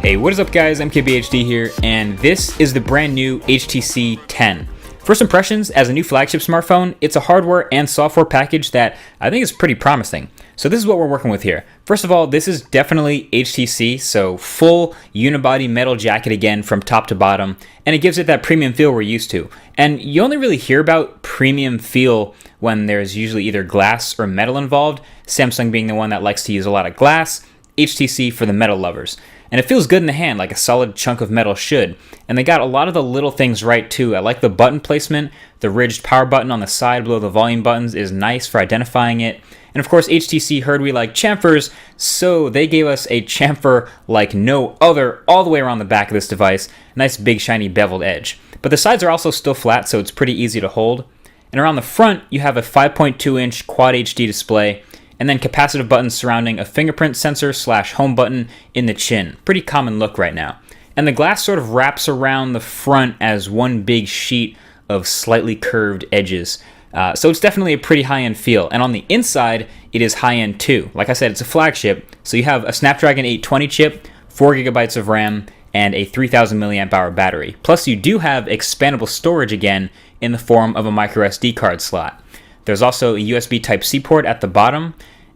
Hey, what is up guys, MKBHD here, and this is the brand new HTC 10. First impressions, as a new flagship smartphone, it's a hardware and software package that I think is pretty promising. So this is what we're working with here. First of all, this is definitely HTC, so full unibody metal jacket again from top to bottom, and it gives it that premium feel we're used to. And you only really hear about premium feel when there's usually either glass or metal involved, Samsung being the one that likes to use a lot of glass, HTC for the metal lovers. And it feels good in the hand, like a solid chunk of metal should. And they got a lot of the little things right too. I like the button placement. The ridged power button on the side below the volume buttons is nice for identifying it. And of course, HTC heard we like chamfers, so they gave us a chamfer like no other all the way around the back of this device. Nice big shiny beveled edge. But the sides are also still flat, so it's pretty easy to hold. And around the front, you have a 5.2-inch Quad HD display, and then capacitive buttons surrounding a fingerprint sensor / home button in the chin. Pretty common look right now. And the glass sort of wraps around the front as one big sheet of slightly curved edges. So it's definitely a pretty high-end feel. And on the inside, it is high-end too. Like I said, it's a flagship. So you have a Snapdragon 820 chip, 4 gigabytes of RAM, and a 3000 milliamp hour battery. Plus you do have expandable storage again in the form of a micro SD card slot. There's also a USB Type-C port at the bottom.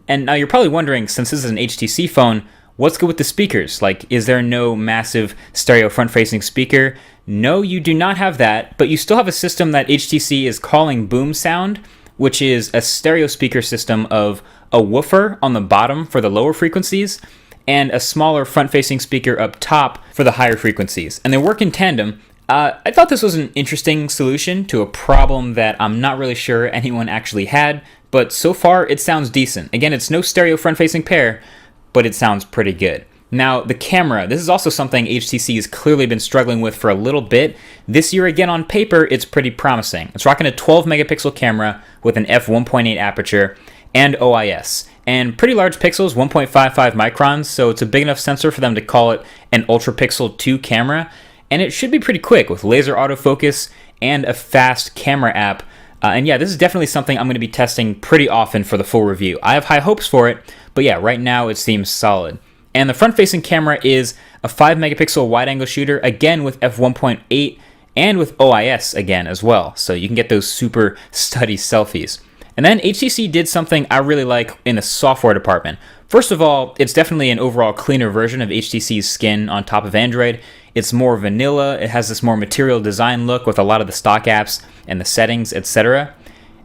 And now you're probably wondering, since this is an HTC phone, what's good with the speakers? Like, is there no massive stereo front-facing speaker? No, you do not have that, but you still have a system that HTC is calling Boom Sound, which is a stereo speaker system of a woofer on the bottom for the lower frequencies, and a smaller front-facing speaker up top for the higher frequencies. And they work in tandem. I thought this was an interesting solution to a problem that I'm not really sure anyone actually had, but so far it sounds decent. Again, it's no stereo front-facing pair, but it sounds pretty good. Now, the camera, this is also something HTC has clearly been struggling with for a little bit. This year, again, on paper, it's pretty promising. It's rocking a 12-megapixel camera with an f1.8 aperture and OIS. And pretty large pixels, 1.55 microns, so it's a big enough sensor for them to call it an Ultra Pixel 2 camera. And it should be pretty quick with laser autofocus and a fast camera app. And yeah, this is definitely something I'm going to be testing pretty often for the full review. I have high hopes for it, but yeah, right now it seems solid. And the front-facing camera is a 5-megapixel wide-angle shooter, again with f1.8 and with OIS again as well. So you can get those super study selfies. And then HTC did something I really like in the software department. First of all, it's definitely an overall cleaner version of HTC's skin on top of Android. It's more vanilla, it has this more material design look with a lot of the stock apps and the settings, etc.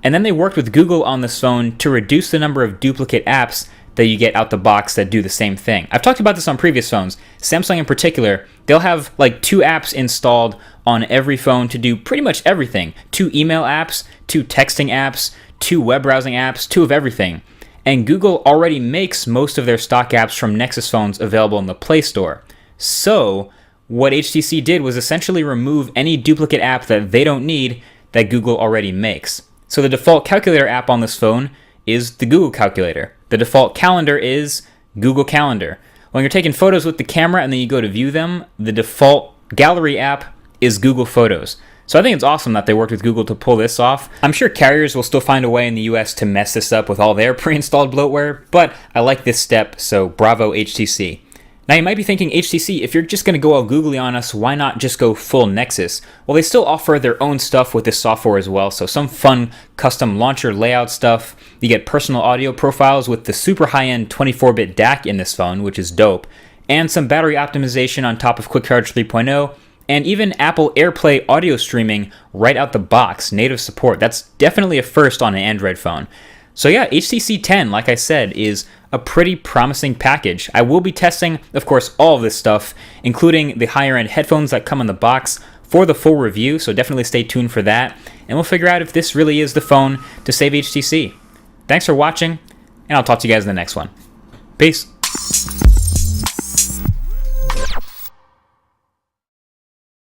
And then they worked with Google on this phone to reduce the number of duplicate apps that you get out the box that do the same thing. I've talked about this on previous phones. Samsung in particular, they'll have like 2 apps installed on every phone to do pretty much everything. 2 email apps, 2 texting apps, 2 web browsing apps, 2 of everything. And Google already makes most of their stock apps from Nexus phones available in the Play Store. So what HTC did was essentially remove any duplicate app that they don't need that Google already makes. So the default calculator app on this phone is the Google Calculator. The default calendar is Google Calendar. When you're taking photos with the camera and then you go to view them, the default gallery app is Google Photos. So I think it's awesome that they worked with Google to pull this off. I'm sure carriers will still find a way in the US to mess this up with all their pre-installed bloatware, but I like this step, so bravo HTC. Now you might be thinking, HTC, if you're just going to go all googly on us, why not just go full Nexus? Well, they still offer their own stuff with this software as well, so some fun custom launcher layout stuff. You get personal audio profiles with the super high-end 24-bit DAC in this phone, which is dope, and some battery optimization on top of Quick Charge 3.0, and even Apple AirPlay audio streaming right out the box, native support. That's definitely a first on an Android phone. So yeah, HTC 10, like I said, is a pretty promising package. I will be testing, of course, all of this stuff, including the higher-end headphones that come in the box for the full review, so definitely stay tuned for that, and we'll figure out if this really is the phone to save HTC. Thanks for watching, and I'll talk to you guys in the next one. Peace.